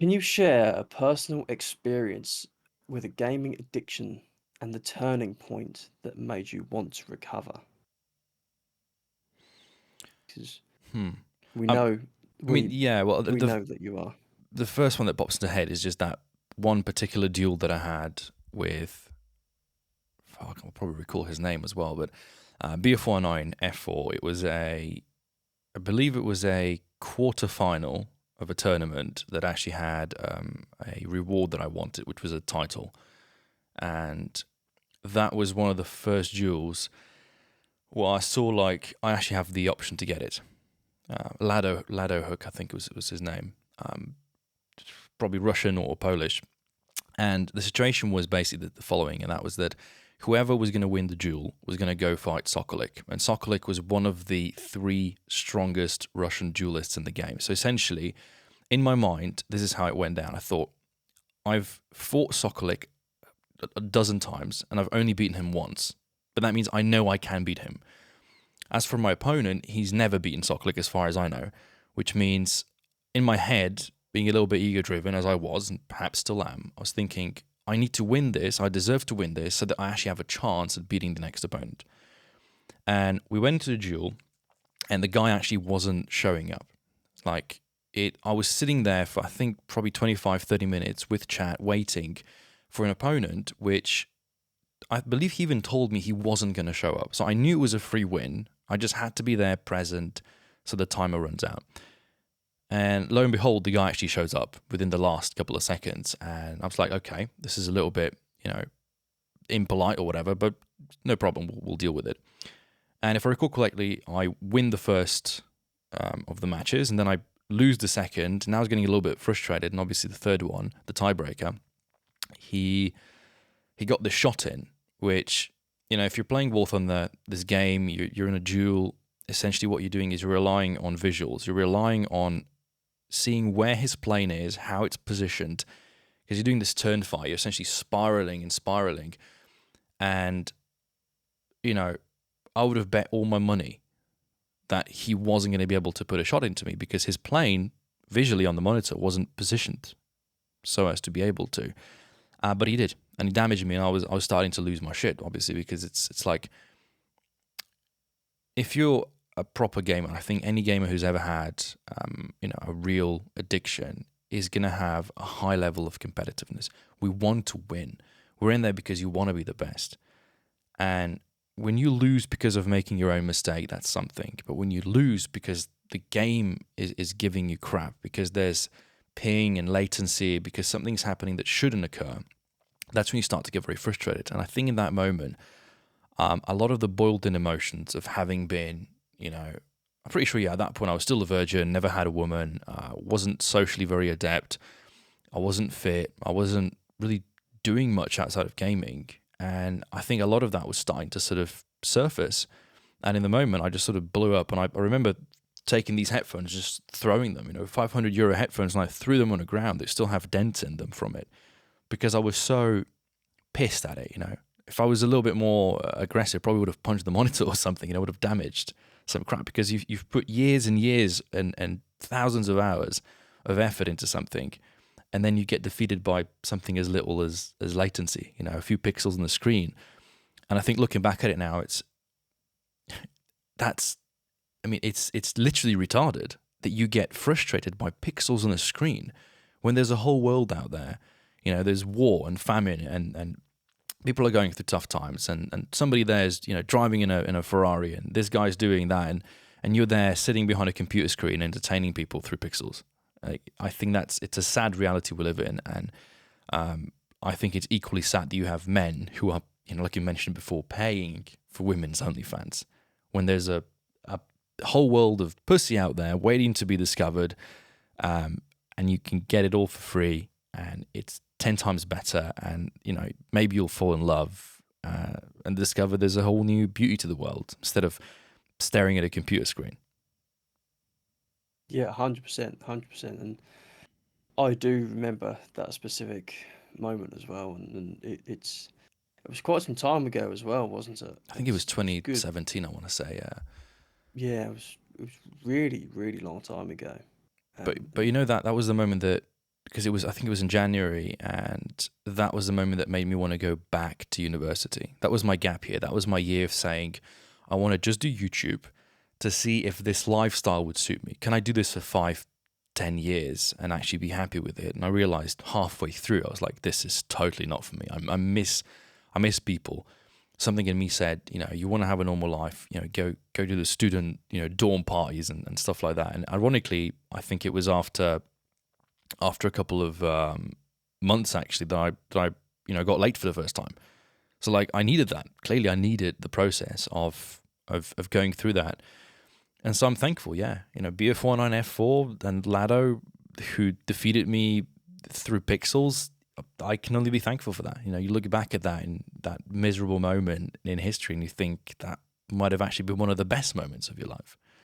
Can you share a personal experience with a gaming addiction and the turning point that made you want to recover? Because Hmm. we Um, know I mean, we yeah. Well, we know that you are. the first one that pops into head is just that one particular duel that I had with. Fuck, I'll probably recall his name as well, but BF19 F4. It was I believe it was a quarter final of a tournament that actually had a reward that I wanted, which was a title, and that was one of the first duels where I saw like I actually have the option to get it. Lado Hook, I think was his name. Probably Russian or Polish. And the situation was basically the following, and that was that whoever was going to win the duel was going to go fight Sokolik. And Sokolik was one of the three strongest Russian duelists in the game. So essentially, in my mind, this is how it went down. I thought, I've fought Sokolik a dozen times, and I've only beaten him once. But that means I know I can beat him. As for my opponent, he's never beaten Sokolik as far as I know, which means in my head, being a little bit ego driven as I was, and perhaps still am, I was thinking, I need to win this, I deserve to win this, so that I actually have a chance at beating the next opponent. And we went into the duel, and the guy actually wasn't showing up. Like, I was sitting there for I think probably 25, 30 minutes with chat, waiting for an opponent, which I believe he even told me he wasn't going to show up. So I knew it was a free win. I just had to be there present so the timer runs out. And lo and behold, the guy actually shows up within the last couple of seconds. And I was like, okay, this is a little bit, impolite or whatever, but no problem. We'll deal with it. And if I recall correctly, I win the first of the matches and then I lose the second. Now I was getting a little bit frustrated. And obviously the third one, the tiebreaker, he got this shot in, which, if you're playing War Thunder, this game, you're in a duel. Essentially, what you're doing is you're relying on visuals. You're relying on seeing where his plane is, how it's positioned, because you're doing this turn fight. You're essentially spiraling and spiraling. And, I would have bet all my money that he wasn't going to be able to put a shot into me because his plane, visually on the monitor, wasn't positioned so as to be able to. But he did, and he damaged me, and I was starting to lose my shit, obviously, because it's like if you're a proper gamer, I think any gamer who's ever had a real addiction is gonna have a high level of competitiveness. We want to win. We're in there because you want to be the best, and when you lose because of making your own mistake, that's something. But when you lose because the game is giving you crap, because there's ping and latency, because something's happening that shouldn't occur, that's when you start to get very frustrated. And I think in that moment, a lot of the boiled in emotions of having been, I'm pretty sure, yeah, at that point I was still a virgin, never had a woman, wasn't socially very adept, I wasn't fit, I wasn't really doing much outside of gaming. And I think a lot of that was starting to sort of surface. And in the moment, I just sort of blew up. And I remember taking these headphones, just throwing them, €500 headphones, and I threw them on the ground. They still have dents in them from it because I was so pissed at it. If I was a little bit more aggressive, probably would have punched the monitor or something, would have damaged some crap because you've put years and years and thousands of hours of effort into something, and then you get defeated by something as little as latency, a few pixels on the screen. And I think looking back at it now, that's, I mean, it's literally retarded that you get frustrated by pixels on a screen when there's a whole world out there. There's war and famine and people are going through tough times, and somebody there's driving in a Ferrari, and this guy's doing that, and you're there sitting behind a computer screen entertaining people through pixels. I think it's a sad reality we live in, and I think it's equally sad that you have men who are, like you mentioned before, paying for women's OnlyFans when there's a whole world of pussy out there waiting to be discovered, and you can get it all for free, and it's 10 times better, and maybe you'll fall in love and discover there's a whole new beauty to the world instead of staring at a computer screen. Yeah, 100%, 100%. And I do remember that specific moment as well. And it was quite some time ago as well, wasn't it? I think it was It was good. 2017, I want to say. Yeah, it was really, really long time ago. But And that was the moment that because I think it was in January, and that was the moment that made me want to go back to university. That was my gap year. That was my year of saying, I want to just do YouTube to see if this lifestyle would suit me. Can I do this for 5, 10 years and actually be happy with it? And I realized halfway through, I was like, this is totally not for me. I miss people. Something in me said, you want to have a normal life, go to the student, dorm parties and stuff like that. And ironically, I think it was after a couple of months actually that I got late for the first time. So like I needed that. Clearly, I needed the process of going through that. And so I'm thankful, yeah. BF19 F4 and Lado, who defeated me through pixels, I can only be thankful for that. You look back at that in that miserable moment in history and you think that might have actually been one of the best moments of your life.